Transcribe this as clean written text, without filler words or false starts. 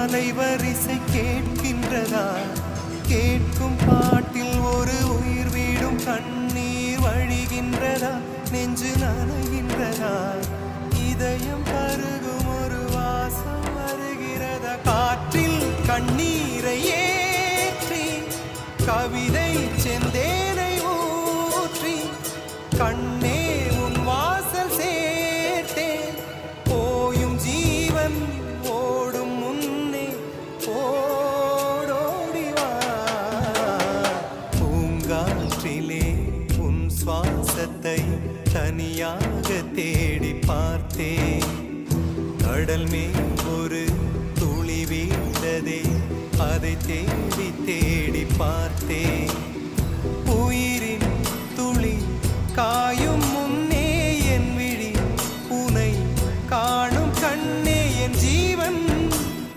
அலைவரிசை கேட்கின்றதா? கேட்கும் பாட்டில் ஒரு உயிர் வீடும் கண்ணீர் வழிகின்றதா? நெஞ்சு நனைகின்றதா? இதயம் பருகும் ஒரு வாசம் வருகிறதா? காற்றில் கண்ணீரை ஏற்றி கவிதை செந்தேனை ஊற்றி கண்ணே உன் வாசல் சேர்த்தேன். போயும் ஜீவன் ஓடும் முன்னே ஓடோடிவா. பூங்காற்றிலே உன் சுவாசத்தை தனியாக தேடி பார்த்தேன். கடல் மேல் ஒரு துளி வீழ்ந்ததே, அதை தேடி